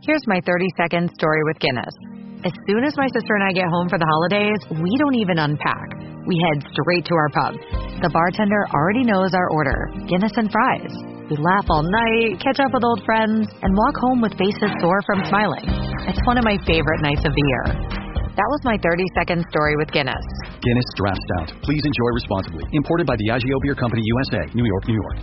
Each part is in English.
Here's my 30-second story with Guinness. As soon as my sister and I get home for the holidays, we don't even unpack. We head straight to our pub. The bartender already knows our order, Guinness and fries. We laugh all night, catch up with old friends, and walk home with faces sore from smiling. It's one of my favorite nights of the year. That was my 30-second story with Guinness. Guinness Draft Stout. Please enjoy responsibly. Imported by Diageo Beer Company, USA, New York, New York.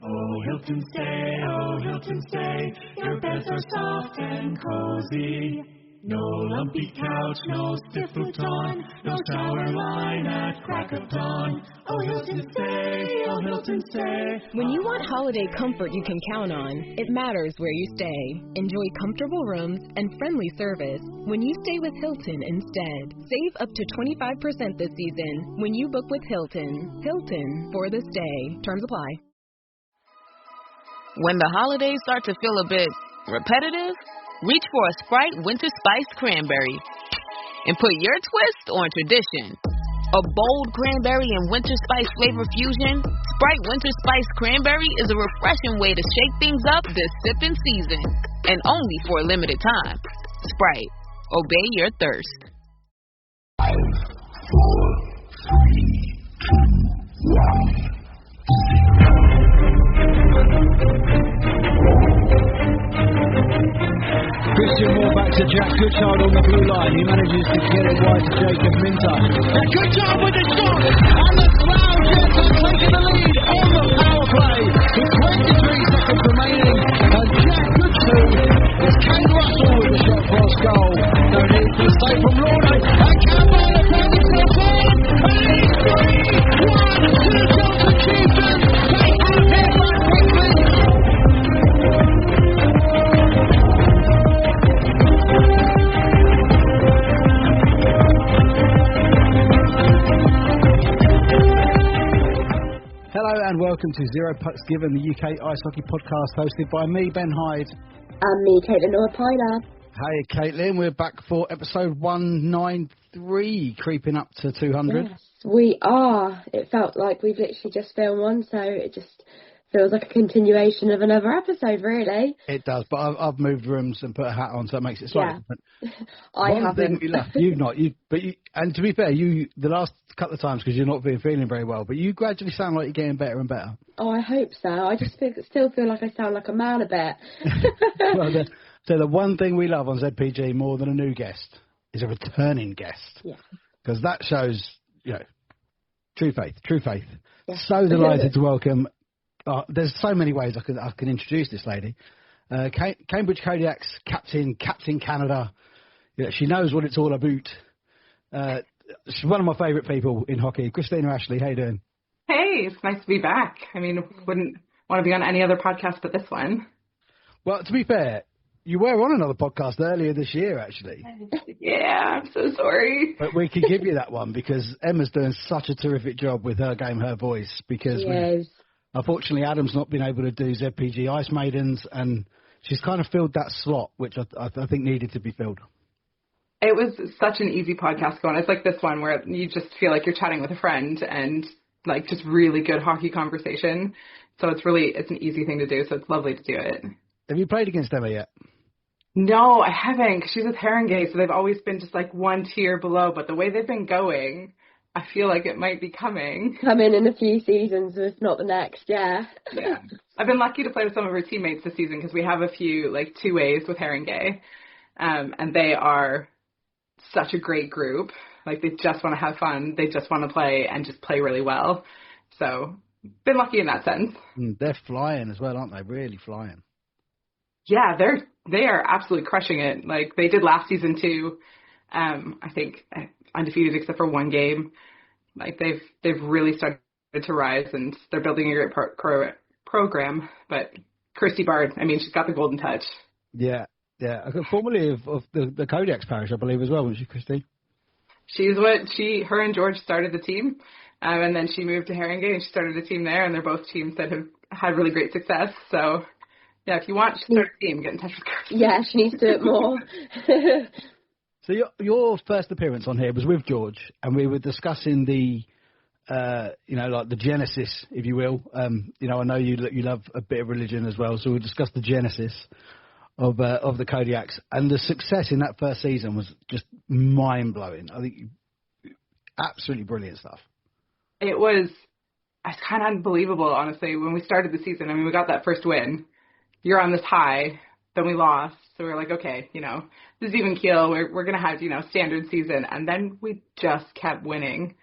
Oh, Hilton stay, oh, Hilton stay. Your beds are soft and cozy. No lumpy couch, no stiff futon, no shower line at crack of dawn. Oh, Hilton stay, oh, Hilton stay. When you want holiday comfort you can count on, it matters where you stay. Enjoy comfortable rooms and friendly service when you stay with Hilton instead. Save up to 25% this season when you book with Hilton. Hilton for the stay. Terms apply. When the holidays start to feel a bit repetitive, reach for a Sprite Winter Spice Cranberry and put your twist on tradition. A bold cranberry and winter spice flavor fusion, Sprite Winter Spice Cranberry is a refreshing way to shake things up this sipping season, and only for a limited time. Sprite, obey your thirst. 5, 4, 3, 2, 1. Christian Moore back to Jack Goodchild on the blue line. He manages to get it wide to Jacob Minter. And Goodchild with the shot! And the Slough Jets are taking the lead on the power play with 23 seconds remaining. And Jack Goodchild is Kane Russell with the shot cross goal. No need for the save from Lorne. And Campbell the penalty to the forward. And it's 3-1 to the Johnson Chieftains. They have it back quickly. Hello and welcome to Zero Pucks Given, the UK Ice Hockey podcast hosted by me, Ben Hyde. And me, Katelin Orpina. Hey Katelin, we're back for episode 193, creeping up to 200. Yes, we are. It felt like we've literally just filmed one, so it just feels like a continuation of another episode, really. It does, but I've moved rooms and put a hat on, so it makes it slightly different. I haven't. You've not. And to be fair, the last couple of times, because you're not feeling very well, but you gradually sound like you're getting better and better. Oh, I hope so. I just still feel like I sound like a man a bit. Well, so the one thing we love on ZPG more than a new guest is a returning guest. Yeah. Because that shows, true faith. Yeah. So delighted to welcome. There's so many ways I can introduce this lady. Cambridge Kodiaks Captain Canada. Yeah, she knows what it's all about. She's one of my favourite people in hockey. Christina Ashley, how you doing? Hey, it's nice to be back. I mean, wouldn't want to be on any other podcast but this one. Well, to be fair, you were on another podcast earlier this year, actually. Yeah, I'm so sorry. But we could give you that one because Emma's doing such a terrific job with her game, her voice. Because unfortunately, Adam's not been able to do ZPG Ice Maidens, and she's kind of filled that slot, which I think needed to be filled. It was such an easy podcast going. It's like this one where you just feel like you're chatting with a friend and like just really good hockey conversation. So it's an easy thing to do. So it's lovely to do it. Have you played against Emma yet? No, I haven't. 'Cause she's with Haringey, so they've always been just like one tier below. But the way they've been going, I feel like it might be coming. Coming in a few seasons, if not the next, yeah. Yeah. I've been lucky to play with some of her teammates this season because we have a few like 2As with Haringey. And they are such a great group. Like they just want to have fun. They just want to play and just play really well. So been lucky in that sense. They're flying as well, aren't they? Really flying. Yeah, they are absolutely crushing it. Like they did last season too. I think undefeated except for one game. Like they've really started to rise and they're building a great program. But Kirsty Bard, I mean, she's got the golden touch. Yeah. Formerly of the Kodiaks parish, I believe, as well, wasn't she, Kirsty? Her and George started the team, and then she moved to Haringey and she started a team there, and they're both teams that have had really great success. So, yeah, if you want to start a team, get in touch with Kirsty. Yeah, she needs to do it more. So your first appearance on here was with George, and we were discussing the like the genesis, if you will. I know you love a bit of religion as well, so we'll discuss the genesis of the Kodiaks. And the success in that first season was just mind-blowing. I think absolutely brilliant stuff. It's kind of unbelievable, honestly. When we started the season, I mean, we got that first win. You're on this high, then we lost. So we were like, okay, this is even keel. We're going to have, standard season. And then we just kept winning.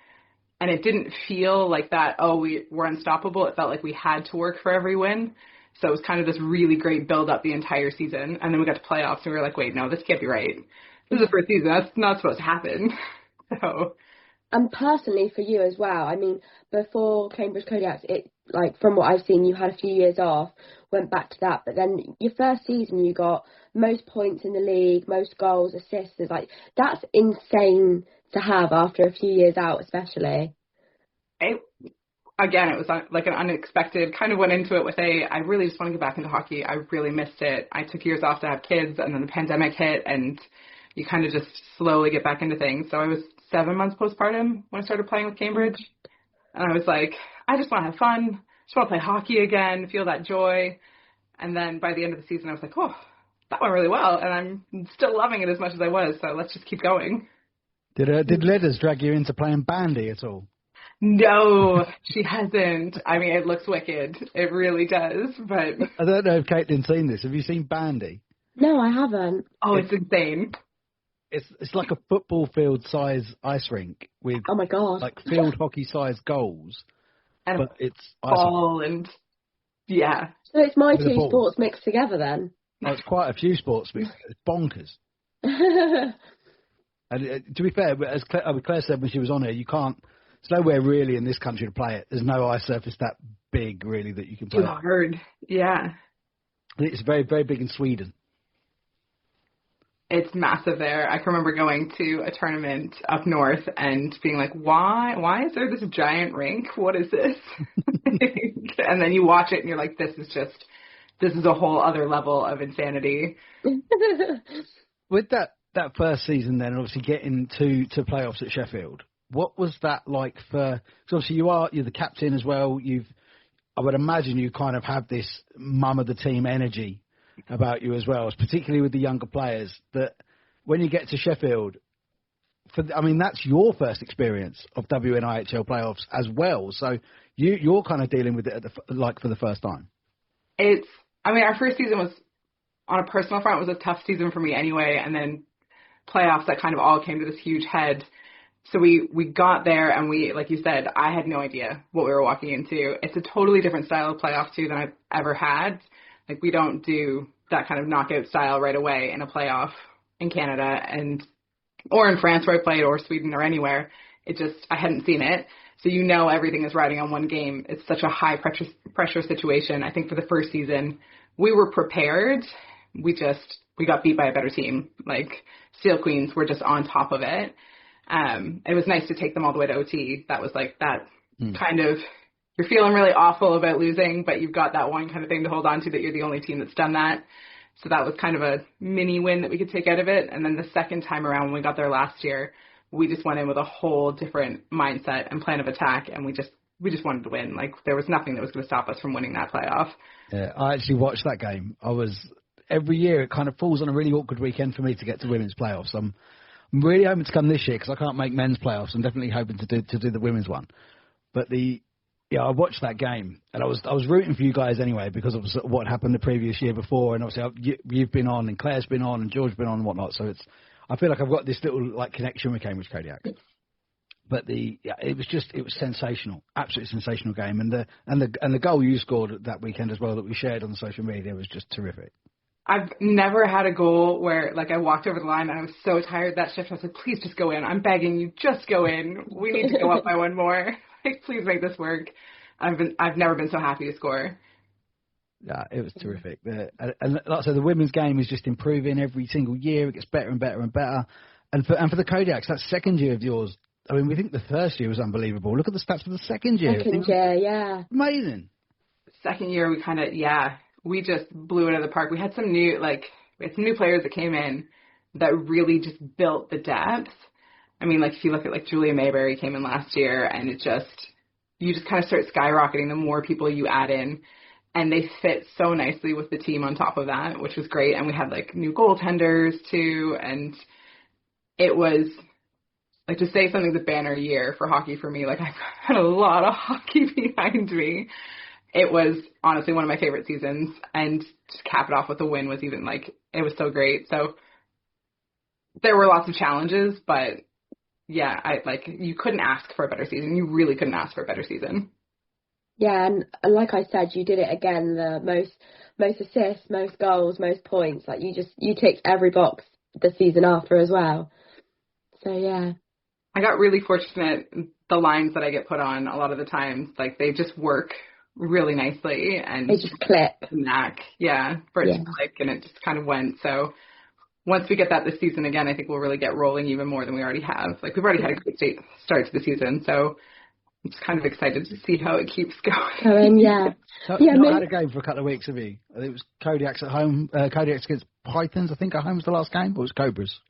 And it didn't feel like that, we're unstoppable. It felt like we had to work for every win. So it was kind of this really great build-up the entire season. And then we got to playoffs, and we were like, wait, no, this can't be right. This is the first season. That's not supposed to happen. So... And personally for you as well, I mean, before Cambridge Kodiaks, from what I've seen, you had a few years off, went back to that, but then your first season you got most points in the league, most goals, assists. That's insane to have after a few years out, especially. It was like an unexpected, kind of went into it with I really just want to get back into hockey. I really missed it. I took years off to have kids, and then the pandemic hit, and you kind of just slowly get back into things. So I was 7 months postpartum when I started playing with Cambridge. And I was like, I just want to have fun. Just want to play hockey again, feel that joy. And then by the end of the season, I was like, that went really well. And I'm still loving it as much as I was. So let's just keep going. Did Ledders drag you into playing bandy at all? No, she hasn't. I mean, it looks wicked. It really does. But I don't know if Katelin's seen this. Have you seen bandy? No, I haven't. Oh, it's insane. It's like a football field size ice rink with oh my god, like field hockey size goals, but it's ball and yeah. So it's my two sports mixed together then. Oh, it's quite a few sports mixed. It's bonkers. And to be fair, as Claire said when she was on here, you can't. There's nowhere really in this country to play it. There's no ice surface that big really that you can play. Too hard, yeah. It's very very big in Sweden. It's massive there. I can remember going to a tournament up north and being like, why is there this giant rink? What is this? And then you watch it and you're like, this is a whole other level of insanity. With that first season then, obviously getting to playoffs at Sheffield, what was that like for, because obviously you're the captain as well. I would imagine you kind of have this mum of the team energy about you as well, particularly with the younger players, that when you get to Sheffield, that's your first experience of WNIHL playoffs as well. So you're kind of dealing with it for the first time. Our first season was, on a personal front, was a tough season for me anyway. And then playoffs, that kind of all came to this huge head. So we got there and we, like you said, I had no idea what we were walking into. It's a totally different style of playoff too than I've ever had. Like, we don't do that kind of knockout style right away in a playoff in Canada or in France where I played, or Sweden or anywhere. I hadn't seen it. So everything is riding on one game. It's such a high pressure situation. I think for the first season, we were prepared. We got beat by a better team. Like, Steel Queens were just on top of it. It was nice to take them all the way to OT. That was like that kind of, you're feeling really awful about losing, but you've got that one kind of thing to hold on to, that you're the only team that's done that. So that was kind of a mini win that we could take out of it. And then the second time around, when we got there last year, we just went in with a whole different mindset and plan of attack, and we just wanted to win. Like, there was nothing that was going to stop us from winning that playoff. Yeah, I actually watched that game. Every year it kind of falls on a really awkward weekend for me to get to women's playoffs. I'm really hoping to come this year because I can't make men's playoffs. I'm definitely hoping to do the women's one. But I watched that game, and I was rooting for you guys anyway because of what happened the previous year before, and obviously you've been on, and Claire's been on, and George's been on, and whatnot. So I feel like I've got this little connection with Cambridge Kodiak. But it was sensational, absolutely sensational game, and the goal you scored that weekend as well that we shared on social media was just terrific. I've never had a goal where, I walked over the line and I was so tired that shift. I was like, please just go in. I'm begging you, just go in. We need to go up by one more. Please make this work. I've never been so happy to score. Yeah, it was terrific. And like I said, the women's game is just improving every single year. It gets better and better and better. And for the Kodiaks, that second year of yours, we think the first year was unbelievable. Look at the stats for the second year. Second year, yeah. Amazing. Second year, we just blew it out of the park. We had some new players that came in that really just built the depth. I mean, like, if you look at, like, Julia Mayberry came in last year, and you just kind of start skyrocketing the more people you add in. And they fit so nicely with the team on top of that, which was great. And we had, like, new goaltenders, too. And it was, like, to say something's a banner year for hockey for me, like, I've had a lot of hockey behind me. It was honestly one of my favorite seasons. And to cap it off with a win was even, like, it was so great. So there were lots of challenges, but, yeah, you couldn't ask for a better season. You really couldn't ask for a better season. Yeah, and like I said, you did it again. The most assists, most goals, most points. Like you ticked every box the season after as well. So yeah, I got really fortunate. The lines that I get put on a lot of the times, like, they just work really nicely, and they just click. Knack, yeah, for it to click, and it just kind of went. So once we get that this season again, I think we'll really get rolling even more than we already have. Like, we've already had a great start to the season, so I'm just kind of excited to see how it keeps going. Yeah. You've not had a game for a couple of weeks, have you? It was Kodiaks at home. Kodiaks against Pythons, I think, at home was the last game. Or it was Cobras?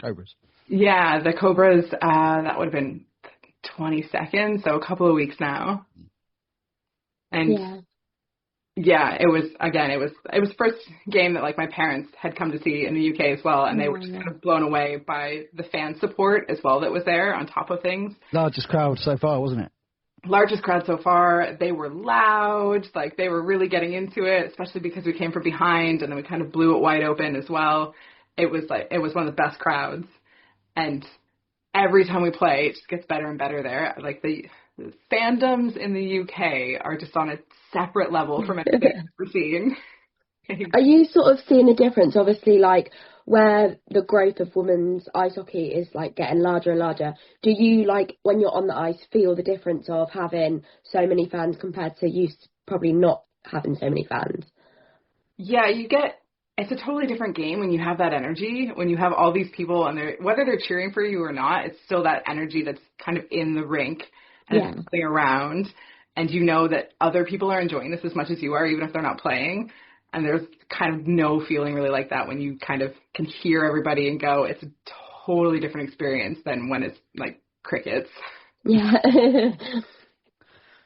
Yeah, the Cobras, that would have been 22nd, so a couple of weeks now. And yeah, it was the first game that, like, my parents had come to see in the UK as well, and they were just kind of blown away by the fan support as well that was there on top of things. Largest crowd so far, wasn't it? Largest crowd so far. They were loud, like, they were really getting into it, especially because we came from behind and then we kind of blew it wide open as well. It was one of the best crowds, and every time we play, it just gets better and better there. Like, the fandoms in the UK are just on a separate level from anything we're seeing. Are you sort of seeing a difference, obviously, like, where the growth of women's ice hockey is, like, getting larger and larger? Do you, like, when you're on the ice, feel the difference of having so many fans compared to used probably not having so many fans? Yeah, it's a totally different game when you have that energy, when you have all these people, and whether they're cheering for you or not, it's still that energy that's kind of in the rink and it's moving around, and you know that other people are enjoying this as much as you are, even if they're not playing. And there's kind of no feeling really like that when you kind of can hear everybody and go. It's a totally different experience than when it's, like, crickets. Yeah.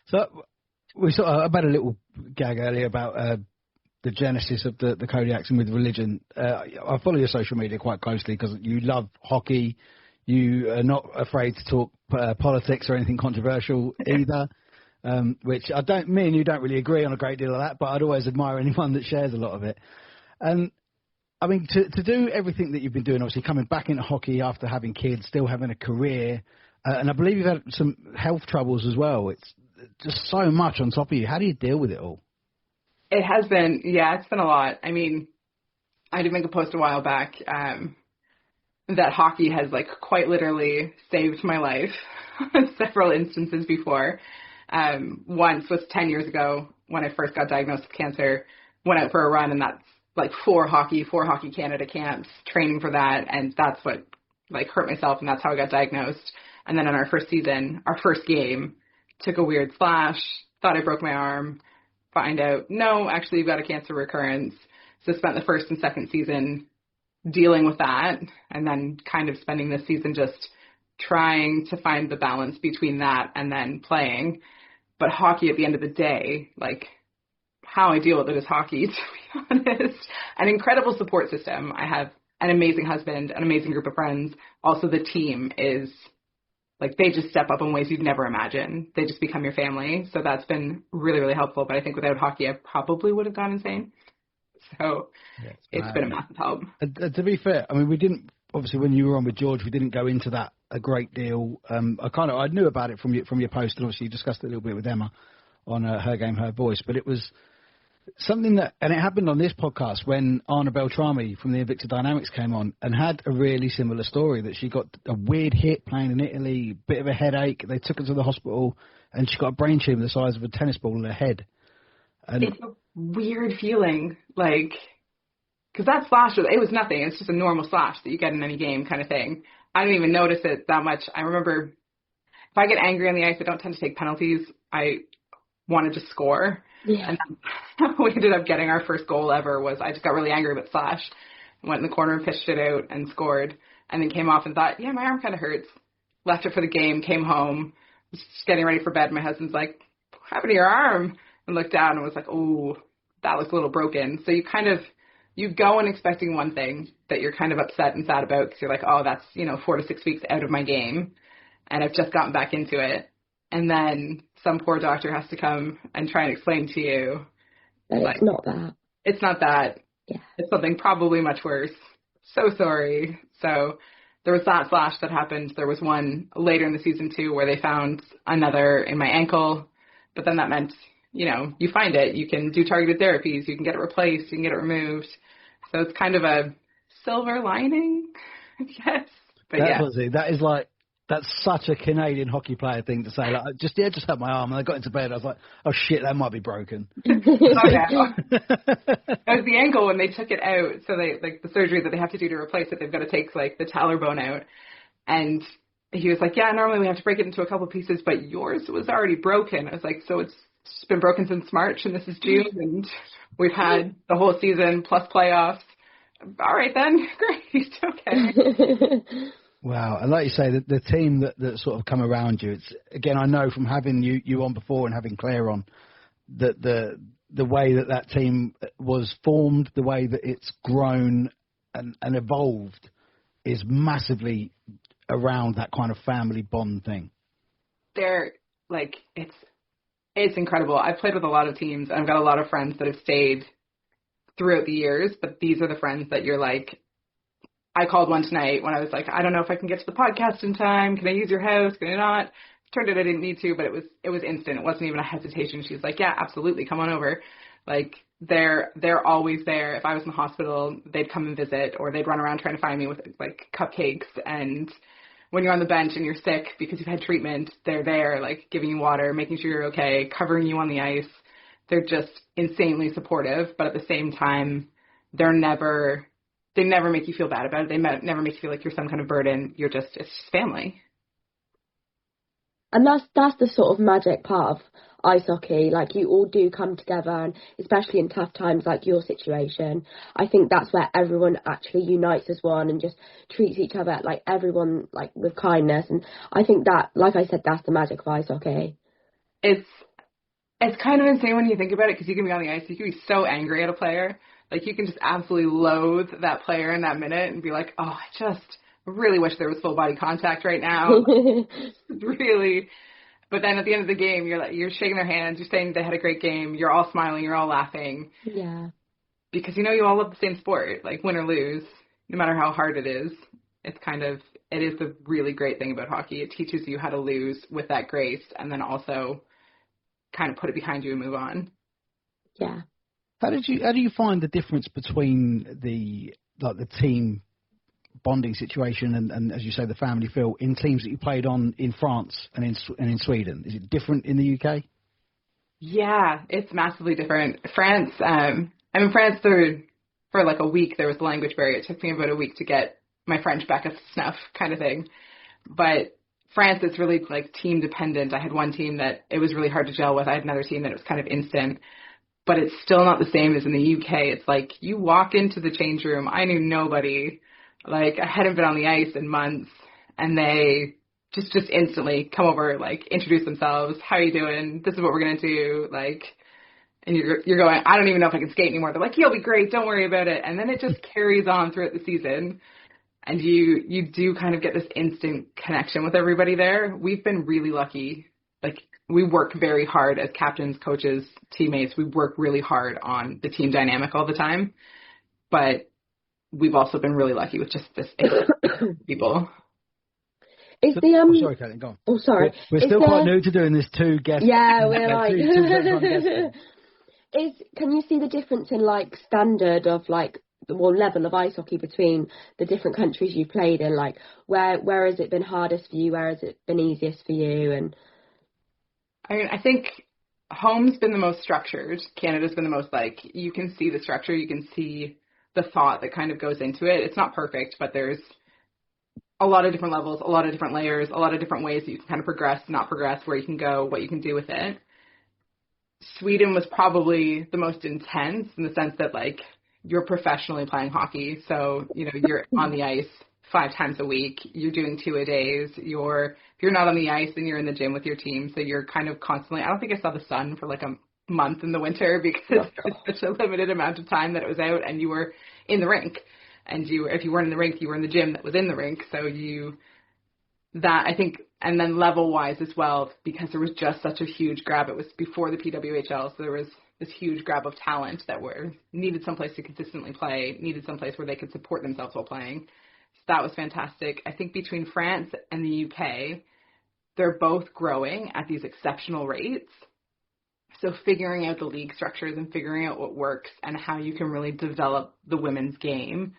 So I made a little gag earlier about the genesis of the Kodiaks and with religion. I follow your social media quite closely because you love hockey. You are not afraid to talk politics or anything controversial either. Which me and you don't really agree on a great deal of that, but I'd always admire anyone that shares a lot of it. And I mean, to do everything that you've been doing, obviously coming back into hockey after having kids, still having a career, and I believe you've had some health troubles as well. It's just so much on top of you. How do you deal with it all? It has been, it's been a lot. I mean, I did make a post a while back that hockey has, like, quite literally saved my life on several instances before. Once was 10 years ago when I first got diagnosed with cancer, went out for a run, and that's like four Hockey Canada camps, training for that, and that's what, like, hurt myself, and that's how I got diagnosed. And then in our first season, our first game, took a weird slash, thought I broke my arm, find out, no, actually you've got a cancer recurrence. So spent the first and second season dealing with that, and then kind of spending this season just trying to find the balance between that and then playing. But hockey, at the end of the day, like, how I deal with it is hockey, to be honest. An incredible support system. I have an amazing husband, an amazing group of friends. Also, the team is, like, they just step up in ways you'd never imagine. They just become your family. So that's been really, really helpful. But I think without hockey, I probably would have gone insane. So it's been a massive help. To be fair, I mean, we didn't, obviously, when you were on with George, we didn't go into that a great deal. I knew about it from your post, and obviously you discussed it a little bit with Emma on Her Game, Her Voice. But it was something that, and it happened on this podcast when Anna Beltrami from the Invicta Dynamics came on and had a really similar story, that she got a weird hit playing in Italy, bit of a headache. They took her to the hospital, and she got a brain tumour the size of a tennis ball in her head. And it's a weird feeling, like, because that slash, it was nothing. It's just a normal slash that you get in any game kind of thing. I didn't even notice it that much. I remember if I get angry on the ice, I don't tend to take penalties. I want to just score. Yeah. And we ended up getting our first goal ever was I just got really angry about slash, went in the corner and pitched it out and scored, and then came off and thought, yeah, my arm kind of hurts. left it for the game, came home, was just getting ready for bed. My husband's like, what happened to your arm? And looked down and was like, oh, that looks a little broken. So you go in expecting one thing that you're kind of upset and sad about because you're like, oh, that's, 4 to 6 weeks out of my game. And I've just gotten back into it. And then some poor doctor has to come and try and explain to you. But it's not that. It's not that. Yeah. It's something probably much worse. So sorry. So there was that slash that happened. There was one later in the season too where they found another in my ankle. But then that meant, you find it. You can do targeted therapies. You can get it replaced. You can get it removed. So it's kind of a silver lining, I guess. But that is like, that's such a Canadian hockey player thing to say. Like, just hurt my arm, and I got into bed. I was like, oh shit, that might be broken. Oh, yeah. It was the ankle when they took it out. So they the surgery that they have to do to replace it. They've got to take the talar bone out, and he was like, yeah, normally we have to break it into a couple pieces, but yours was already broken. I was like, so it's been broken since March, and this is June, and we've had the whole season plus playoffs. All right then, great, okay. Wow, and like you say, the team that sort of come around you, it's, again, I know from having you on before and having Claire on, that the way that team was formed, the way that it's grown and evolved is massively around that kind of family bond thing. They're, it's incredible. I've played with a lot of teams, and I've got a lot of friends that have stayed throughout the years, but these are the friends that you're like, I called one tonight when I was like, I don't know if I can get to the podcast in time. Can I use your house? Can I not? Turned out I didn't need to, but it was instant. It wasn't even a hesitation. She was like, yeah, absolutely. Come on over. They're always there. If I was in the hospital, they'd come and visit, or they'd run around trying to find me with cupcakes. And when you're on the bench and you're sick because you've had treatment, they're there, giving you water, making sure you're okay, covering you on the ice. They're just insanely supportive, but at the same time, they never make you feel bad about it. They never make you feel like you're some kind of burden. It's just family. And that's the sort of magic part of ice hockey. You all do come together, and especially in tough times like your situation, I think that's where everyone actually unites as one and just treats each other everyone with kindness. And I think that, like I said, that's the magic of ice hockey. It's kind of insane when you think about it, because you can be on the ice, you can be so angry at a player. You can just absolutely loathe that player in that minute and be like, oh, I just really wish there was full body contact right now. Really. But then at the end of the game, you're shaking their hands, you're saying they had a great game, you're all smiling, you're all laughing. Yeah. Because you all love the same sport, win or lose, no matter how hard it is. It is the really great thing about hockey. It teaches you how to lose with that grace, and then also kind of put it behind you and move on. Yeah. How do you find the difference between the team bonding situation and as you say, the family feel in teams that you played on in France and in Sweden? Is it different in the UK? Yeah, it's massively different. France, France for a week there was the language barrier. It took me about a week to get my French back up to snuff, kind of thing. But France, it's really team dependent. I had one team that it was really hard to gel with. I had another team that it was kind of instant. But it's still not the same as in the UK. It's you walk into the change room. I knew nobody. I hadn't been on the ice in months, and they just instantly come over, introduce themselves. How are you doing? This is what we're gonna do. And you're going, I don't even know if I can skate anymore. They're like, you'll be great. Don't worry about it. And then it just carries on throughout the season, and you do kind of get this instant connection with everybody there. We've been really lucky. We work very hard as captains, coaches, teammates. We work really hard on the team dynamic all the time. But we've also been really lucky with just this people. Is the sorry, Katelin, go on. Oh, sorry. We're still quite new to doing this two guests. Yeah, we're can you see the difference in standard of level of ice hockey between the different countries you've played in? Where has it been hardest for you? Where has it been easiest for you? And I think home's been the most structured. Canada's been the most you can see the structure, you can see the thought that kind of goes into it. It's not perfect, but there's a lot of different levels, a lot of different layers, a lot of different ways that you can kind of progress, not progress, where you can go, what you can do with it. Sweden was probably the most intense in the sense that you're professionally playing hockey, so you're on the ice 5 times a week. You're doing 2-a-days. If you're not on the ice, then you're in the gym with your team. So you're kind of constantly, I don't think I saw the sun for like a month in the winter because it's such a limited amount of time that it was out, and you were in the rink. And if you weren't in the rink, you were in the gym that was in the rink. So I think, and then level-wise as well, because there was just such a huge grab. It was before the PWHL, so there was this huge grab of talent that needed someplace to consistently play, needed someplace where they could support themselves while playing. So that was fantastic. I think between France and the UK, they're both growing at these exceptional rates. So figuring out the league structures and figuring out what works and how you can really develop the women's game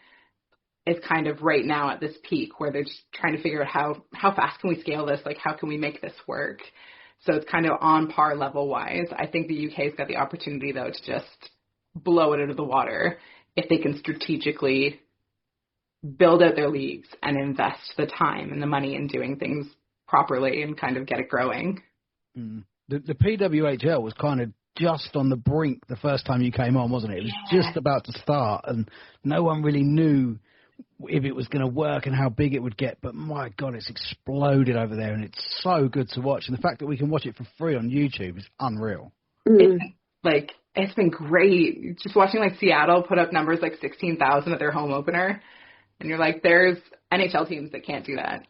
is kind of right now at this peak where they're just trying to figure out how fast can we scale this? Like, how can we make this work? So it's kind of on par level-wise. I think the UK's got the opportunity, though, to just blow it out of the water if they can strategically build out their leagues and invest the time and the money in doing things properly and kind of get it growing. Mm. The PWHL was kind of just on the brink the first time you came on, wasn't it? It was just about to start, and no one really knew if it was going to work and how big it would get. But my God, it's exploded over there, and it's so good to watch. And the fact that we can watch it for free on YouTube is unreal. It's been great. Just watching Seattle put up numbers like 16,000 at their home opener, and you're like, there's NHL teams that can't do that.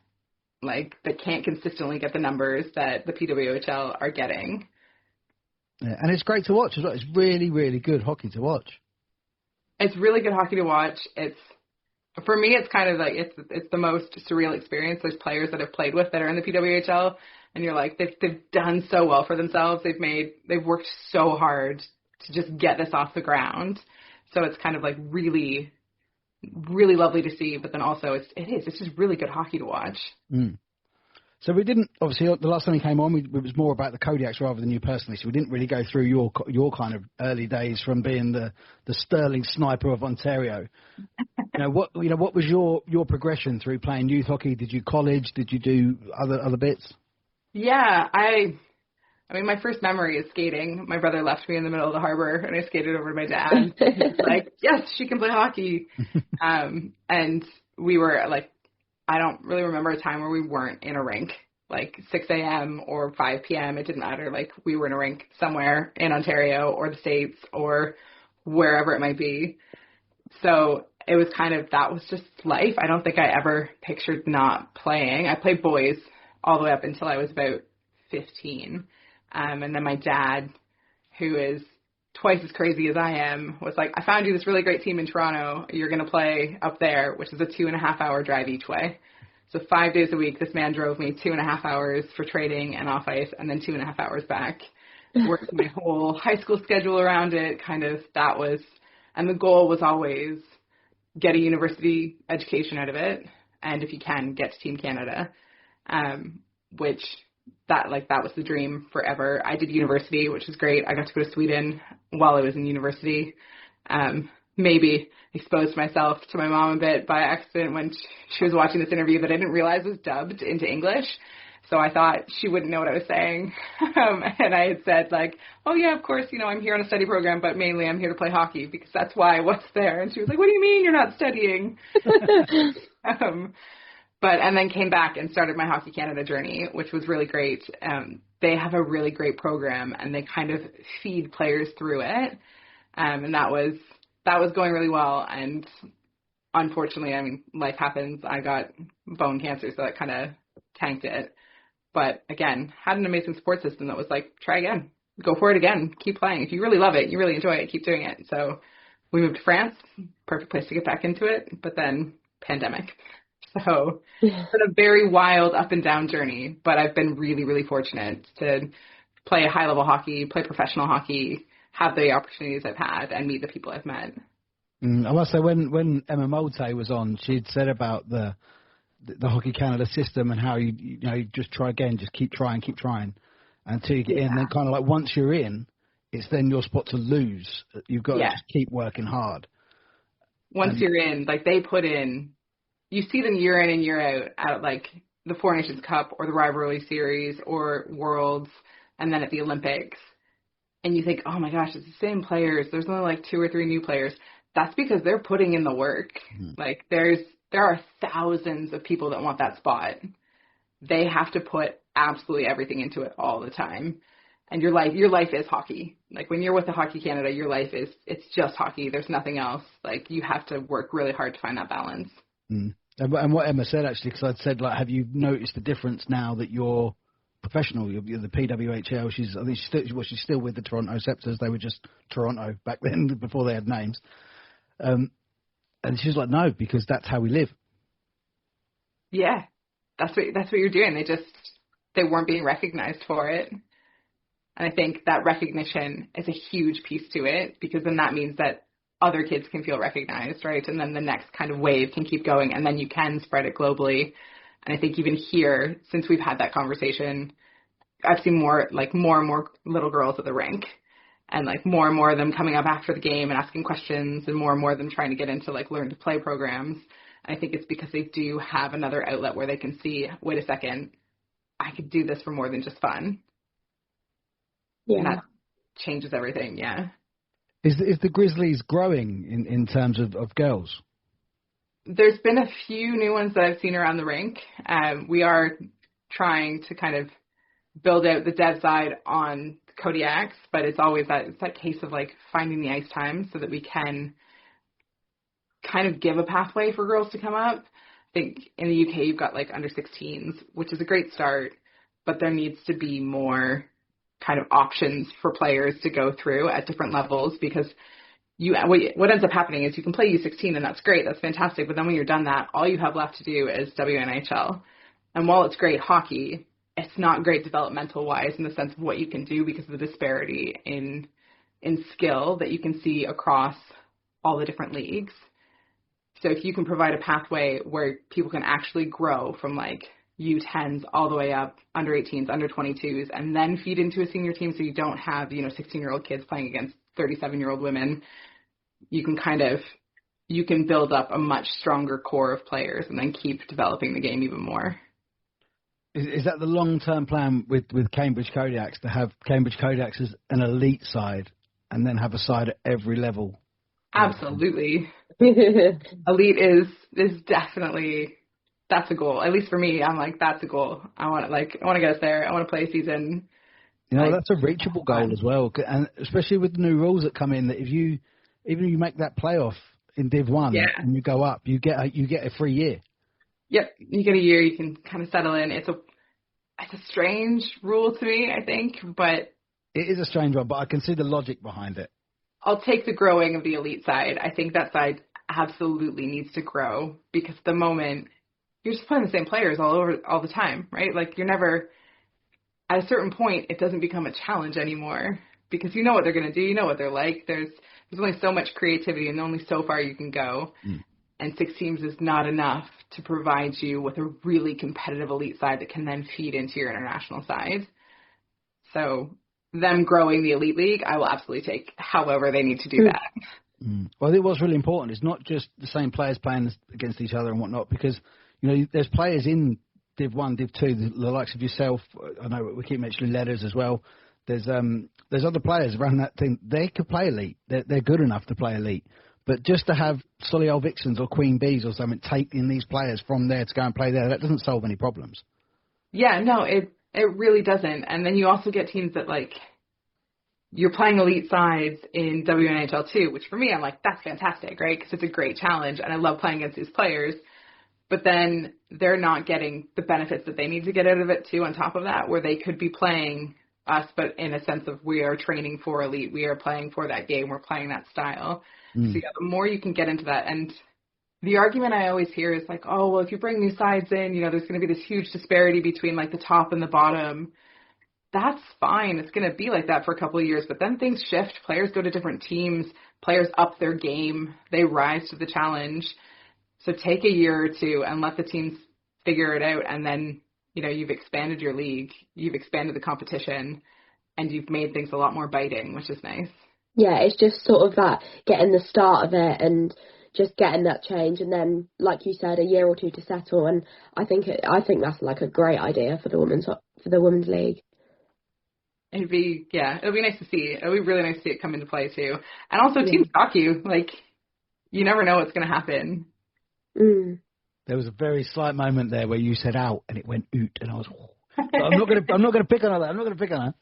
That can't consistently get the numbers that the PWHL are getting. Yeah, and it's great to watch as well. It's really, really good hockey to watch. It's really good hockey to watch. For me, it's kind of it's the most surreal experience. There's players that I've played with that are in the PWHL, and you're like, they've done so well for themselves. They've worked so hard to just get this off the ground. So it's kind of really, really lovely to see, but then also it's just really good hockey to watch. Mm. So we didn't, obviously, the last time we came on, it was more about the Kodiaks rather than you personally. So we didn't really go through your kind of early days from being the Stirling Sniper of Ontario. What was your progression through playing youth hockey? Did you college? Did you do other bits? Yeah, I mean, my first memory is skating. My brother left me in the middle of the harbor, and I skated over to my dad. He was like, yes, she can play hockey. And we were I don't really remember a time where we weren't in a rink, 6 a.m. or 5 p.m. It didn't matter. We were in a rink somewhere in Ontario or the States or wherever it might be. So it was that was just life. I don't think I ever pictured not playing. I played boys all the way up until I was about 15. And then my dad, who is twice as crazy as I am, was like, I found you this really great team in Toronto. You're going to play up there, which is a 2.5-hour drive each way. So 5 days a week, this man drove me 2.5 hours for training and off ice, and then 2.5 hours back. Worked my whole high school schedule around it. And the goal was always get a university education out of it, and if you can, get to Team Canada, which that was the dream forever. I did university, which was great. I got to go to Sweden while I was in university. Maybe exposed myself to my mom a bit by accident when she was watching this interview that I didn't realize was dubbed into English. So I thought she wouldn't know what I was saying. And I had said oh yeah, of course, I'm here on a study program, but mainly I'm here to play hockey because that's why I was there. And she was like, what do you mean you're not studying? And then came back and started my Hockey Canada journey, which was really great. They have a really great program, and they kind of feed players through it. And that was going really well. And unfortunately, life happens. I got bone cancer, so that kind of tanked it. But again, had an amazing support system that was try again, go for it again, keep playing. If you really love it, you really enjoy it, keep doing it. So we moved to France, perfect place to get back into it. But then pandemic. So it's been a very wild up and down journey, but I've been really, really fortunate to play high-level hockey, play professional hockey, have the opportunities I've had, and meet the people I've met. I must say, when Emma Molte was on, she'd said about the Hockey Canada system and how you just try again, just keep trying until you get in. Then kind of once you're in, it's then your spot to lose. You've got to just keep working hard. Once you're in, they put in. You see them year in and year out at the Four Nations Cup or the Rivalry Series or Worlds, and then at the Olympics. And you think, oh my gosh, it's the same players. There's only 2 or 3 new players. That's because they're putting in the work. Mm-hmm. There's there are thousands of people that want that spot. They have to put absolutely everything into it all the time. And your life is hockey. Like when you're with the Hockey Canada, your life it's just hockey. There's nothing else. Like you have to work really hard to find that balance. Mm. And what Emma said, actually, because I'd said, like, have you noticed the difference now that you're professional? You're the PWHL. I think she's still with the Toronto Scepters. They were just Toronto back then before they had names. And she's like, no, because that's how we live. Yeah, that's what you're doing. They weren't being recognized for it. And I think that recognition is a huge piece to it, because then that means that other kids can feel recognized, right? And then the next kind of wave can keep going, and then you can spread it globally. And I think even here, since we've had that conversation, I've seen more and more little girls at the rink, and like more and more of them coming up after the game and asking questions, and more of them trying to get into like learn to play programs. And I think it's because they do have another outlet where they can see, wait a second, I could do this for more than just fun. Yeah. And that changes everything, yeah. Is the Grizzlies growing in terms of girls? There's been a few new ones that I've seen around the rink. We are trying to kind of build out the dev side on Kodiaks, but it's always that case of like finding the ice time so that we can kind of give a pathway for girls to come up. I think in the UK you've got like under 16s, which is a great start, but there needs to be more kind of options for players to go through at different levels, because what ends up happening is you can play U16 and that's great, that's fantastic, but then when you're done that, all you have left to do is WNHL. And while it's great hockey, it's not great developmental wise in the sense of what you can do, because of the disparity in skill that you can see across all the different leagues. So if you can provide a pathway where people can actually grow from like U10s all the way up, under 18s, under 22s, and then feed into a senior team, so you don't have 16-year-old kids playing against 37-year-old women, you can build up a much stronger core of players and then keep developing the game even more. Is that the long-term plan with Cambridge Kodiaks, to have Cambridge Kodiaks as an elite side and then have a side at every level? Absolutely. Elite is definitely, that's a goal. At least for me, I'm like, that's a goal. I want to get us there. I want to play a season. That's a reachable goal as well, and especially with the new rules that come in, that even if you make that playoff in Div 1 and you go up, you get a free year. Yep, you get a year. You can kind of settle in. It's a strange rule to me, I think, but it is a strange one. But I can see the logic behind it. I'll take the growing of the elite side. I think that side absolutely needs to grow, because at the moment you're just playing the same players all the time, right? Like you're never, at a certain point, it doesn't become a challenge anymore, because you know what they're going to do, you know what they're like. There's only so much creativity and only so far you can go. And 6 teams is not enough to provide you with a really competitive elite side that can then feed into your international side. So them growing the elite league, I will absolutely take however they need to do that. Well, I think what's really important is not just the same players playing against each other and whatnot, because there's players in Div 1, Div 2, the likes of yourself. I know we keep mentioning Letters as well. There's other players around that team. They could play elite. They're good enough to play elite. But just to have Solihull Vixens or Queen Bees or something taking these players from there to go and play there, that doesn't solve any problems. Yeah, no, it really doesn't. And then you also get teams that, like, you're playing elite sides in WNHL too, which for me, I'm like, that's fantastic, right? Because it's a great challenge, and I love playing against these players. But then they're not getting the benefits that they need to get out of it too, on top of that, where they could be playing us, but in a sense of we are training for elite. We are playing for that game. We're playing that style. So yeah, the more you can get into that. And the argument I always hear is like, oh, well, if you bring these sides in, there's going to be this huge disparity between like the top and the bottom. That's fine. It's going to be like that for a couple of years, but then things shift. Players go to different teams. Players up their game. They rise to the challenge. So take a year or two and let the teams figure it out. And then, you've expanded your league. You've expanded the competition, and you've made things a lot more biting, which is nice. Yeah, it's just sort of that, getting the start of it and just getting that change, and then, like you said, a year or two to settle. And I think that's like a great idea for the women's league. It'll be nice to see. It'll be really nice to see it come into play too. And also teams stalk you. Like, you never know what's going to happen. There was a very slight moment there where you said out and it went oot, and I was, oh. I'm not gonna pick on her. I'm not gonna pick on her.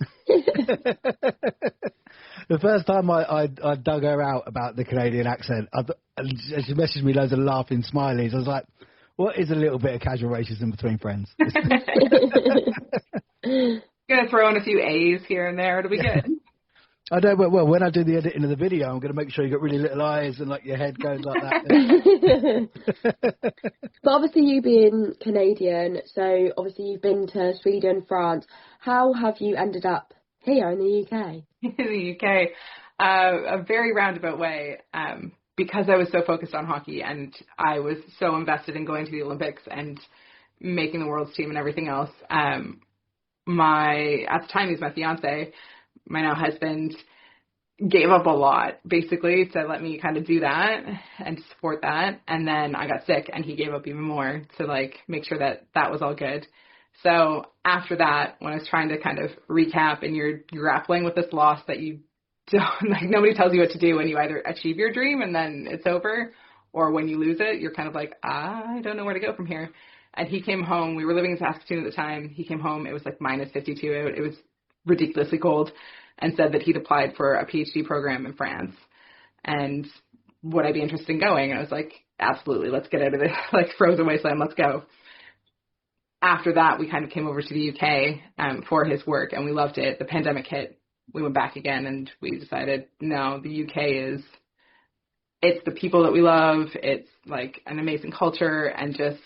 The first time I dug her out about the Canadian accent, she messaged me loads of laughing smileys. I was like, what is a little bit of casual racism between friends? Gonna throw in a few A's here and there. It'll be good. I don't. Well, when I do the editing of the video, I'm going to make sure you got really little eyes and like your head goes like that. But obviously, you being Canadian, so obviously you've been to Sweden, France. How have you ended up here in the UK? In the UK, a very roundabout way. Because I was so focused on hockey and I was so invested in going to the Olympics and making the world's team and everything else. At the time, he was my fiance. My now husband gave up a lot, basically, to let me kind of do that and to support that. And then I got sick, and he gave up even more to, like, make sure that that was all good. So after that, when I was trying to kind of recap and you're grappling with this loss that you don't, like, nobody tells you what to do when you either achieve your dream and then it's over, or when you lose it, you're kind of like, I don't know where to go from here. And he came home. We were living in Saskatoon at the time. He came home. It was like minus 52. It was ridiculously cold, and said that he'd applied for a PhD program in France. And would I be interested in going? And I was like, absolutely. Let's get out of this, like, frozen wasteland. Let's go. After that, we kind of came over to the UK for his work, and we loved it. The pandemic hit. We went back again, and we decided, no, the UK it's the people that we love. It's like an amazing culture and just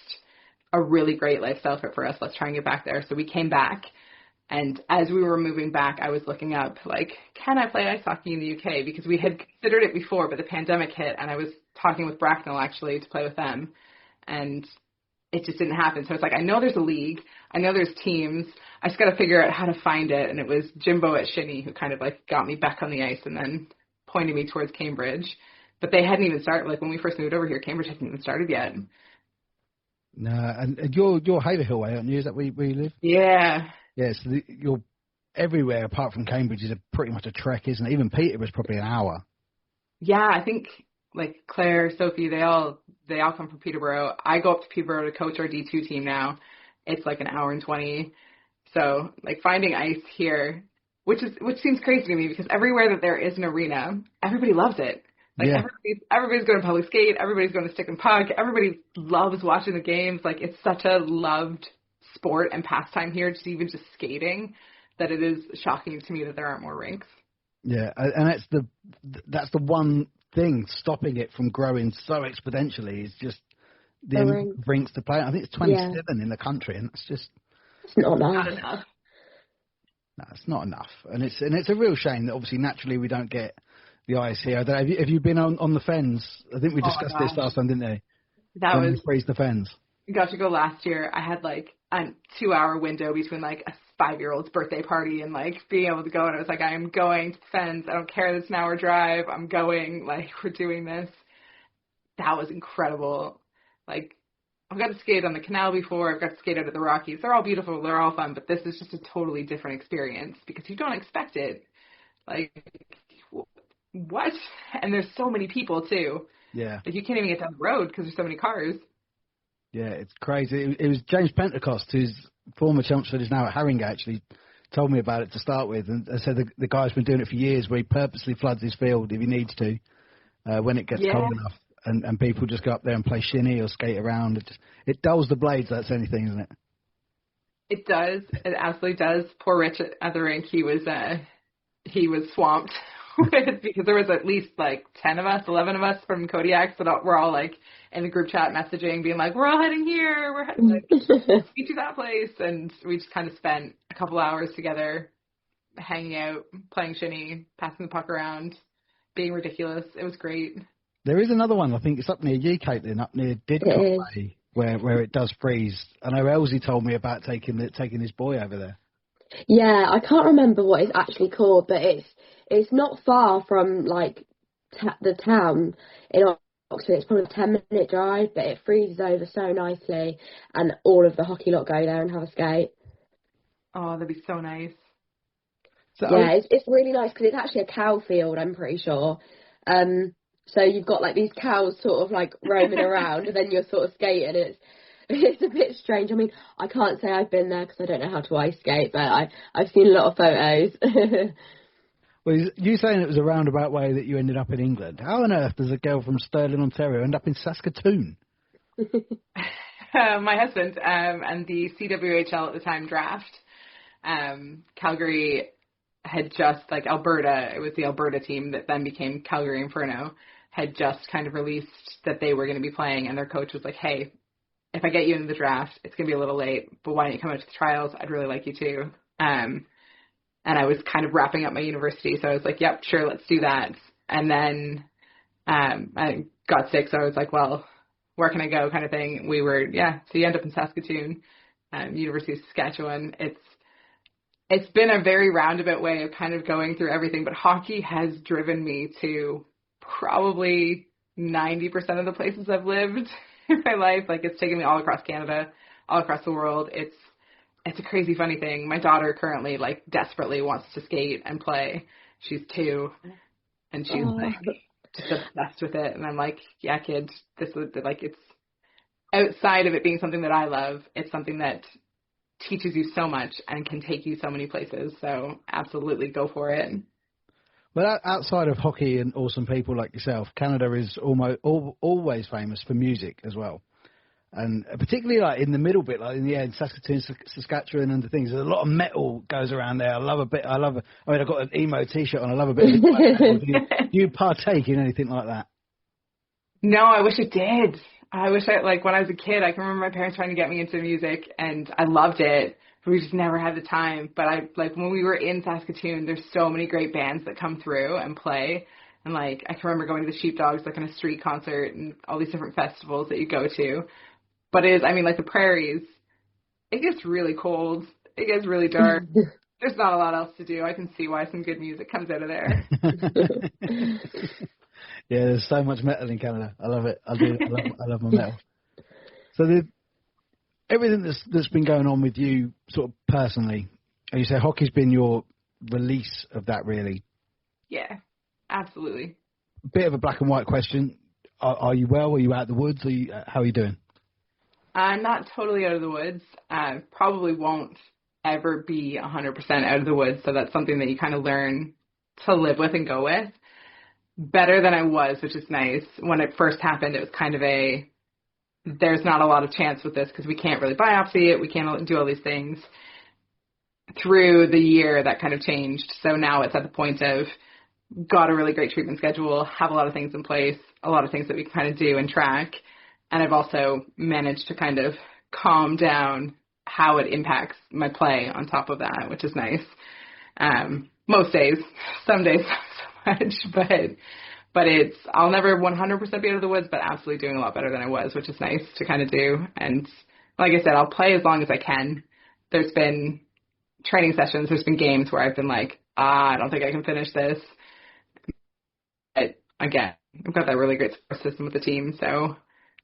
a really great lifestyle fit for us. Let's try and get back there. So we came back, and as we were moving back, I was looking up, like, can I play ice hockey in the UK? Because we had considered it before, but the pandemic hit, and I was talking with Bracknell, actually, to play with them, and it just didn't happen. So it's like, I know there's a league. I know there's teams. I just got to figure out how to find it. And it was Jimbo at Shinny who kind of, like, got me back on the ice and then pointed me towards Cambridge. But they hadn't even started. Like, when we first moved over here, Cambridge hadn't even started yet. No, and you're Haverhill way, aren't you? Is that where you live? Yeah. Yeah, so you're everywhere apart from Cambridge is pretty much a trek, isn't it? Even Peterborough's probably an hour. Yeah, I think, like, Claire, Sophie, they all come from Peterborough. I go up to Peterborough to coach our D2 team now. It's like an hour and 20. So, like, finding ice here, which seems crazy to me because everywhere that there is an arena, everybody loves it. Like, yeah. Everybody's going to public skate. Everybody's going to stick and puck. Everybody loves watching the games. Like, it's such a loved sport and pastime here, even just skating, that it is shocking to me that there aren't more rinks. Yeah, and that's the one thing stopping it from growing so exponentially is just the rinks to play. I think it's 27 in the country, and it's not not enough. No, it's not enough, and it's a real shame that obviously naturally we don't get the ice here. Have you been on the Fens? I think we discussed this last time, didn't they? That when was freeze the Fens. Got to go last year. I had like a 2-hour window between like a 5-year-old's birthday party and like being able to go, and I was like, I am going to the Fens. I don't care that it's an hour drive. I'm going. Like, we're doing this. That was incredible. Like, I've got to skate on the canal before. I've got to skate out at the Rockies. They're all beautiful. They're all fun, but this is just a totally different experience because you don't expect it. Like, what? And there's so many people too. Yeah. Like, you can't even get down the road because there's so many cars. Yeah, it's crazy. It was James Pentecost, who's former Chelmsford, is now at Harringay, actually told me about it to start with. And I said the guy's been doing it for years, where he purposely floods his field if he needs to when it gets cold enough. And people just go up there and play shinny or skate around. It dulls the blades, that's anything, isn't it? It does. It absolutely does. Poor Rich at the rink, he was swamped with, because there was at least like 10 of us, 11 of us from Kodiaks that we're all like in the group chat messaging, being like, we're all heading here, we're heading to that place. And we just kind of spent a couple hours together hanging out, playing shinny, passing the puck around, being ridiculous. It was great. There is another one, I think it's up near you, Katelin, up near Didcot Bay, where it does freeze. I know Elsie told me about taking his boy over there. Yeah, I can't remember what it's actually called, but it's not far from like the town in Oxford. It's probably a 10-minute drive, but it freezes over so nicely, and all of the hockey lot go there and have a skate. Oh, that'd be so nice. So, yeah, it's really nice because it's actually a cow field, I'm pretty sure. So you've got like these cows sort of like roaming around, and then you're sort of skating. It's a bit strange. I mean, I can't say I've been there because I don't know how to ice skate, but I've seen a lot of photos. Well, you saying it was a roundabout way that you ended up in England. How on earth does a girl from Stirling, Ontario, end up in Saskatoon? My husband and the CWHL at the time draft. Calgary had just, like Alberta, it was the Alberta team that then became Calgary Inferno, had just kind of released that they were going to be playing, and their coach was like, hey, if I get you into the draft, it's going to be a little late, but why don't you come out to the trials? I'd really like you to. And I was kind of wrapping up my university, so I was like, yep, sure, let's do that. And then I got sick, so I was like, well, where can I go kind of thing. So you end up in Saskatoon, University of Saskatchewan. It's been a very roundabout way of kind of going through everything, but hockey has driven me to probably 90% of the places I've lived in my life. Like, it's taken me all across Canada, all across the world. It's a crazy funny thing. My daughter currently like desperately wants to skate and play. She's 2 and she's like just obsessed with it. And I'm like, yeah, kids, this is like, it's outside of it being something that I love. It's something that teaches you so much and can take you so many places. So absolutely go for it. Well, outside of hockey and awesome people like yourself, Canada is always famous for music as well. And particularly like in the middle bit, like in Saskatoon, Saskatchewan and the things, there's a lot of metal goes around there. I've got an emo t-shirt on. I love a bit of metal. Do you partake in anything like that? No, I wish I did. When I was a kid, I can remember my parents trying to get me into music, and I loved it, but we just never had the time. But when we were in Saskatoon, there's so many great bands that come through and play. And like, I can remember going to the Sheepdogs, like on a street concert and all these different festivals that you go to. But like the prairies, it gets really cold. It gets really dark. There's not a lot else to do. I can see why some good music comes out of there. Yeah, there's so much metal in Canada. I love it. I love my metal. So everything that's been going on with you sort of personally, and you say hockey's been your release of that, really? Yeah, absolutely. Bit of a black and white question. Are you well? Are you out of the woods? How are you doing? I'm not totally out of the woods. Probably won't ever be 100% out of the woods, so that's something that you kind of learn to live with and go with. Better than I was, which is nice. When it first happened, it was kind of there's not a lot of chance with this because we can't really biopsy it. We can't do all these things. Through the year, that kind of changed. So now it's at the point of got a really great treatment schedule, have a lot of things in place, a lot of things that we can kind of do and track. And I've also managed to kind of calm down how it impacts my play on top of that, which is nice. Most days, some days not so much, but I'll never 100% be out of the woods, but absolutely doing a lot better than I was, which is nice to kind of do. And like I said, I'll play as long as I can. There's been training sessions, there's been games where I've been like, I don't think I can finish this. But again, I've got that really great support system with the team, so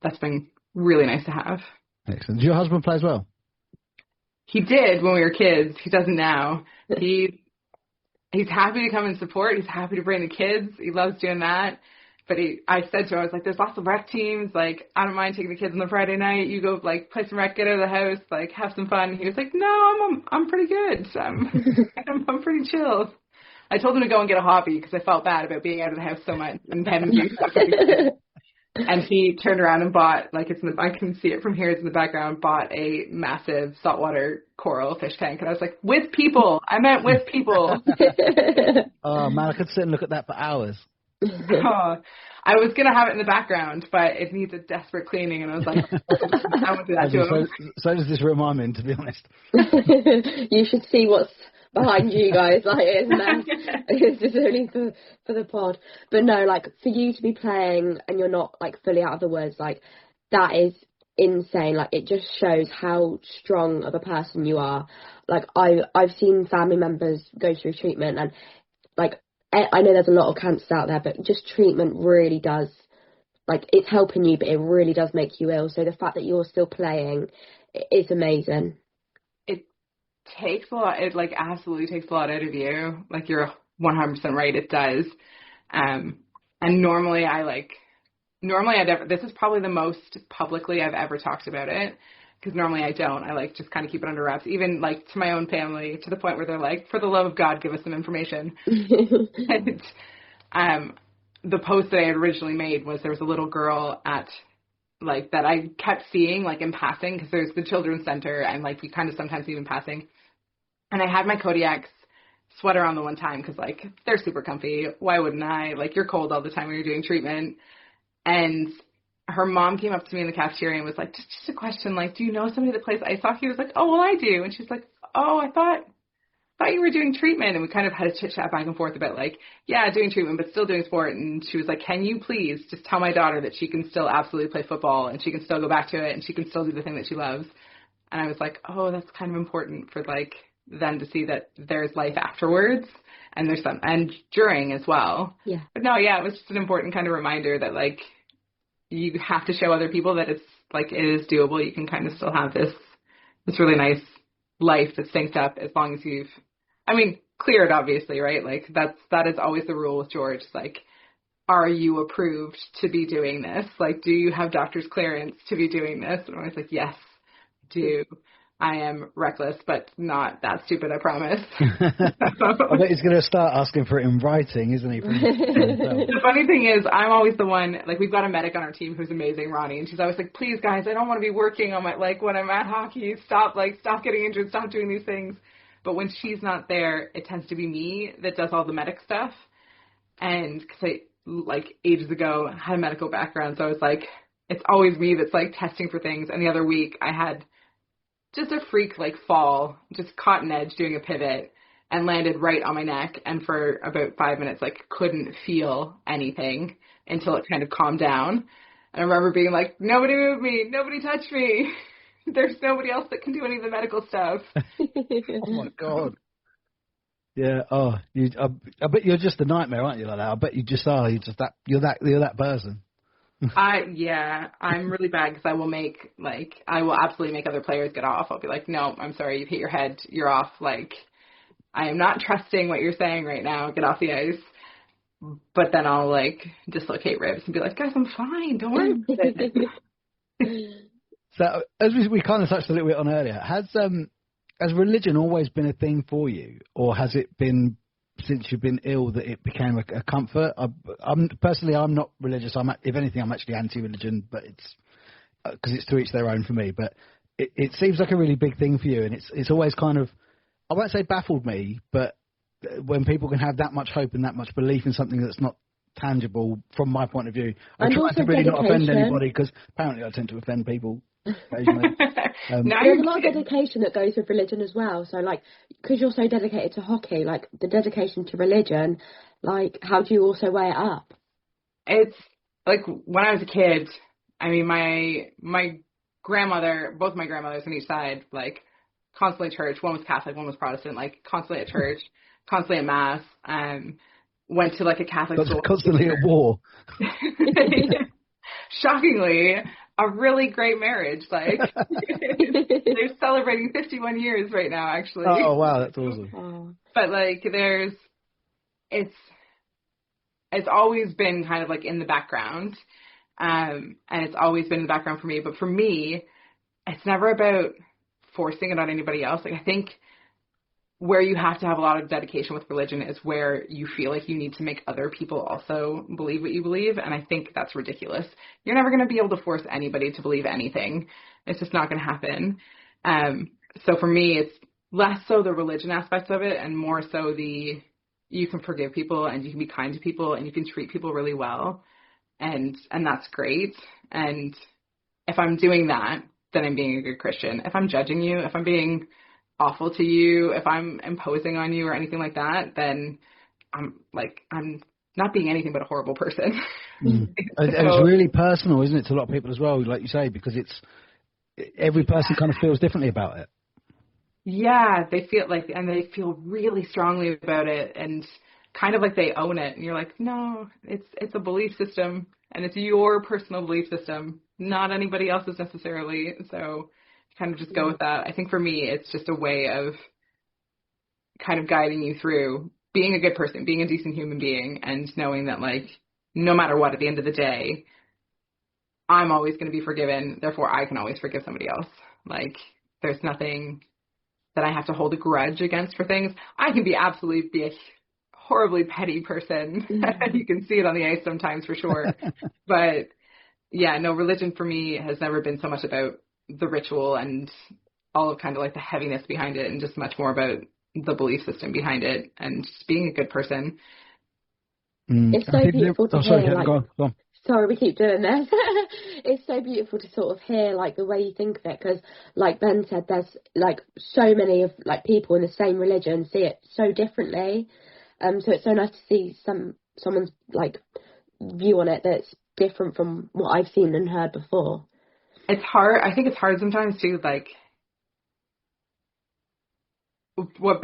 that's been really nice to have. Excellent. Does your husband play as well? He did when we were kids. He doesn't now. He's happy to come and support. He's happy to bring the kids. He loves doing that. But I said to him, I was like, there's lots of rec teams. Like, I don't mind taking the kids on the Friday night. You go, like, play some rec, get out of the house, like, have some fun. He was like, no, I'm pretty good. I'm pretty chill. I told him to go and get a hobby because I felt bad about being out of the house so much and having to do stuff. And he turned around and bought, like, I can see it from here, it's in the background, bought a massive saltwater coral fish tank. And I was like, with people. I meant with people. Oh, man, I could sit and look at that for hours. I was going to have it in the background, but it needs a desperate cleaning. And I was like, I won't do that to him. So does this room I'm in, to be honest. You should see what's behind you guys, like it's mess. It's just only for the pod. But no, like for you to be playing and you're not like fully out of the woods, like that is insane. Like it just shows how strong of a person you are. Like I've seen family members go through treatment, and like I know there's a lot of cancers out there, but just treatment really does, like it's helping you, but it really does make you ill. So the fact that you're still playing is amazing. Takes a lot. It absolutely takes a lot out of you. Like you're 100% right. It does. And And normally this is probably the most publicly I've ever talked about it, because normally I don't. I just kind of keep it under wraps, even to my own family, to the point where they're like, for the love of God, give us some information. And the post that I had originally made was there was a little girl at that I kept seeing in passing, because there's the children's center and you kind of sometimes even passing. And I had my Kodiaks sweater on the one time because they're super comfy. Why wouldn't I? You're cold all the time when you're doing treatment. And her mom came up to me in the cafeteria and was like, just a question, do you know somebody that plays ice hockey? I was like, oh, well, I do. And she's like, oh, I thought you were doing treatment. And we kind of had a chit chat back and forth about yeah, doing treatment, but still doing sport. And she was like, can you please just tell my daughter that she can still absolutely play football and she can still go back to it and she can still do the thing that she loves. And I was like, oh, that's kind of important for them to see that there's life afterwards and there's and during as well. Yeah. But no, yeah, it was just an important kind of reminder that you have to show other people that it's it is doable. You can kind of still have this really nice life that's synced up as long as you've, cleared, obviously, right? That is always the rule with George. Are you approved to be doing this? Do you have doctor's clearance to be doing this? And I was like, yes, do. I am reckless, but not that stupid, I promise. I bet he's going to start asking for it in writing, isn't he? The funny thing is, I'm always the one, we've got a medic on our team who's amazing, Ronnie, and she's always like, please, guys, I don't want to be working on my, when I'm at hockey, stop getting injured, stop doing these things. But when she's not there, it tends to be me that does all the medic stuff. And because I, ages ago, had a medical background, so it's it's always me that's testing for things. And the other week, I had just a freak fall, just caught an edge doing a pivot and landed right on my neck. And for about 5 minutes, couldn't feel anything until it kind of calmed down. And I remember being like, nobody moved me, nobody touched me. There's nobody else that can do any of the medical stuff. Oh my God. Yeah. Oh, I bet you're just a nightmare, aren't you? Like that. I bet you just are. You're that person. Yeah, I'm really bad because I will absolutely make other players get off. I'll be like, no, I'm sorry, you've hit your head, you're off. I am not trusting what you're saying right now. Get off the ice. But then I'll dislocate ribs and be like, guys, I'm fine. Don't worry about it. So as we kind of touched a little bit on earlier, has religion always been a thing for you, or has it been since you've been ill that it became a comfort? I'm not religious. If anything, I'm actually anti-religion, but it's because it's to each their own for me. But it seems like a really big thing for you, and it's always kind of, I won't say baffled me, but when people can have that much hope and that much belief in something that's not tangible, from my point of vieue, I try to really not offend anybody, because apparently I tend to offend people occasionally. There's a lot of dedication that goes with religion as well. So because you're so dedicated to hockey, the dedication to religion, how do you also weigh it up? It's when I was a kid, my grandmother, both my grandmothers on each side, constantly at church. One was Catholic, one was Protestant, constantly at church, constantly at mass. Went to a Catholic school. Constantly at war. Shockingly, a really great marriage. They're celebrating 51 years right now, actually. Oh wow, that's awesome. But it's always been kind of in the background, and it's always been in the background for me. But for me, it's never about forcing it on anybody else. I think where you have to have a lot of dedication with religion is where you feel like you need to make other people also believe what you believe. And I think that's ridiculous. You're never going to be able to force anybody to believe anything. It's just not going to happen. So for me, it's less so the religion aspects of it and more so you can forgive people and you can be kind to people and you can treat people really well. And that's great. And if I'm doing that, then I'm being a good Christian. If I'm judging you, if I'm being awful to you, if I'm imposing on you or anything like that, then I'm not being anything but a horrible person. It's really personal, isn't it, to a lot of people as well, like you say, because every person kind of feels differently about it. Yeah, they feel really strongly about it and kind of they own it. And you're like, no, it's a belief system and it's your personal belief system, not anybody else's necessarily. So kind of just go with that. I think for me, it's just a way of kind of guiding you through being a good person, being a decent human being, and knowing that no matter what, at the end of the day, I'm always going to be forgiven. Therefore, I can always forgive somebody else. Like, there's nothing that I have to hold a grudge against for things. I can be a horribly petty person. You can see it on the ice sometimes for sure. But yeah, no, religion for me has never been so much about the ritual and all of kind of like the heaviness behind it, and just much more about the belief system behind it and just being a good person. It's so beautiful to hear. Like, go on. Sorry, we keep doing this. It's so beautiful to sort of hear like the way you think of it, because like Ben said, there's like so many of like people in the same religion see it so differently. So it's so nice to see someone's like view on it that's different from what I've seen and heard before. It's hard. I think it's hard sometimes too, like when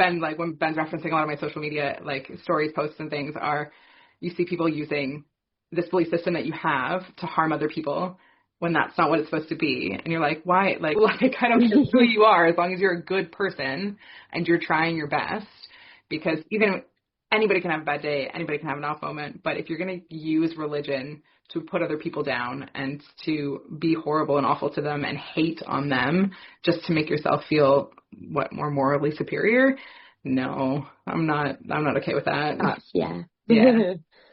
Ben's referencing a lot of my social media, like stories, posts and things, are you see people using this belief system that you have to harm other people when that's not what it's supposed to be. And you're like, why? Like I don't care who you are, as long as you're a good person and you're trying your best. Because even anybody can have a bad day, anybody can have an off moment. But if you're going to use religion to put other people down and to be horrible and awful to them and hate on them just to make yourself feel more morally superior, no, I'm not okay with that. Yeah.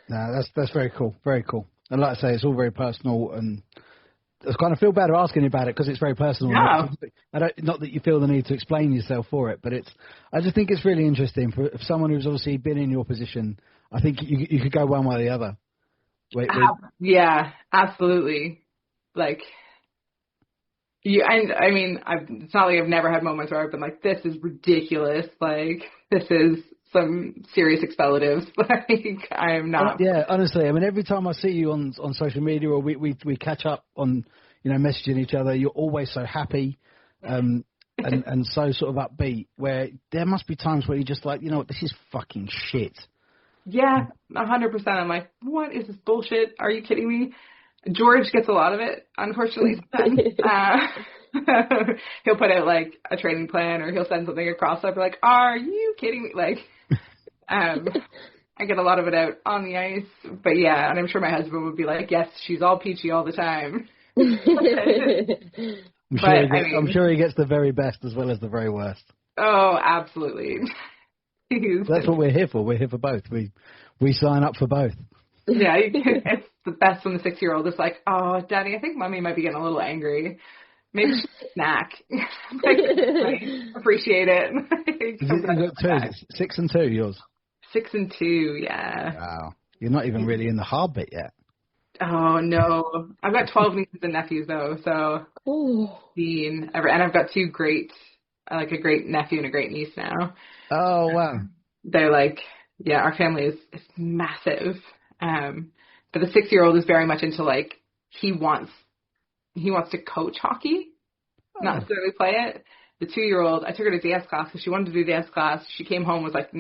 No, that's very cool. Very cool. And like I say, it's all very personal, and I kind of feel bad asking you about it because it's very personal. Yeah. Not that you feel the need to explain yourself for it, but I just think it's really interesting for someone who's obviously been in your position. I think you could go one way or the other. Yeah, absolutely. Like, I mean, it's not like I've never had moments where I've been like, this is ridiculous. Like, this is some serious expletives. Like, I am not. Yeah, honestly, I mean, every time I see you on social media or we catch up on, messaging each other, you're always so happy and so sort of upbeat, where there must be times where you're just like, you know what, this is fucking shit. Yeah, 100%. I'm like, what is this bullshit? Are you kidding me? George gets a lot of it, unfortunately. He'll put out like a training plan, or he'll send something across. I'll be like, are you kidding me? Like, I get a lot of it out on the ice. But yeah, and I'm sure my husband would be like, yes, she's all peachy all the time. I'm sure he gets the very best as well as the very worst. Oh, absolutely. That's what we're here for. We're here for both. We sign up for both. Yeah, it's the best when the 6-year-old is like, oh, Daddy, I think Mommy might be getting a little angry. Maybe she should snack. Like, I appreciate it. You got 2, 6 and 2, yours? 6 and 2, yeah. Wow. You're not even really in the hard bit yet. Oh, no. I've got 12 nieces and nephews, though, so. And I've got 2 great, like a great nephew and a great niece now. Oh, wow. They're like, yeah, our family is massive. But the 6-year-old is very much into, like, he wants to coach hockey, not necessarily play it. The 2-year-old, I took her to dance class because she wanted to do dance class. She came home, was like,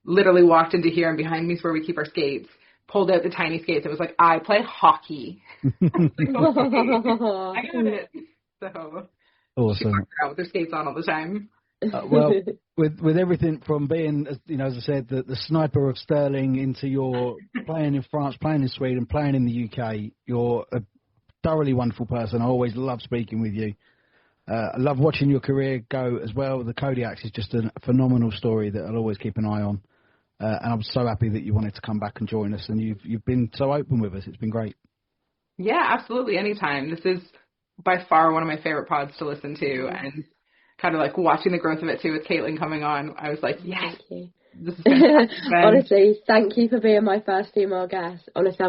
literally walked into here, and behind me is where we keep our skates. Pulled out the tiny skates. It was like, I play hockey. Like, okay, I got it. So awesome. She walks around with her skates on all the time. Well, with everything from being, as I said, the sniper of Stirling, into your playing in France, playing in Sweden, playing in the UK, you're a thoroughly wonderful person. I always love speaking with you. I love watching your career go as well. The Kodiaks is just a phenomenal story that I'll always keep an eye on. And I'm so happy that you wanted to come back and join us, and you've been so open with us. It's been great. Yeah, absolutely. Anytime. This is by far one of my favorite pods to listen to, and kind of like watching the growth of it too with Katelin coming on. I was like, yes, this is fantastic. Honestly, thank you for being my first female guest. Honestly,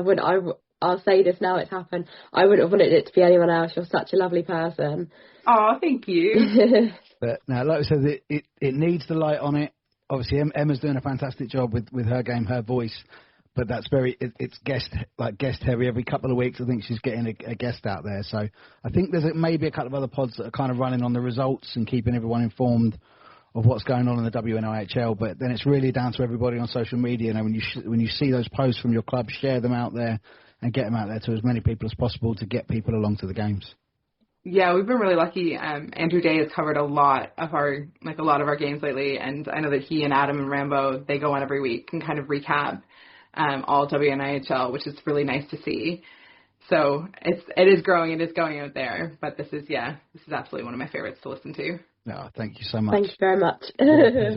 I'll say this now, it's happened. I wouldn't have wanted it to be anyone else. You're such a lovely person. Oh, thank you. But now, like I said, it needs the light on it. Obviously, Emma's doing a fantastic job with her game, her voice, but that's it's guest heavy. Every couple of weeks, I think she's getting a guest out there. So I think there's maybe a couple of other pods that are kind of running on the results and keeping everyone informed of what's going on in the WNIHL. But then it's really down to everybody on social media. When you see those posts from your club, share them out there and get them out there to as many people as possible to get people along to the games. Yeah, we've been really lucky. Andrew Day has covered a lot of our games lately, and I know that he and Adam and Rambo, they go on every week and kind of recap. all WNIHL, which is really nice to see. So it is growing. It is going out there. But this is absolutely one of my favorites to listen to. No, thank you so much. Thank you very much.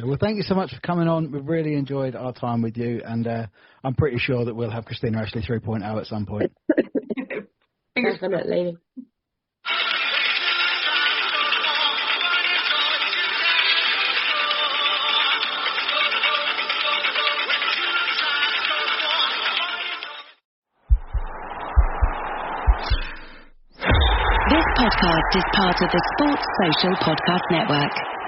Well, thank you so much for coming on. We've really enjoyed our time with you, and I'm pretty sure that we'll have Christina Ashley 3.0 at some point. Definitely. This podcast is part of the Sports Social Podcast Network.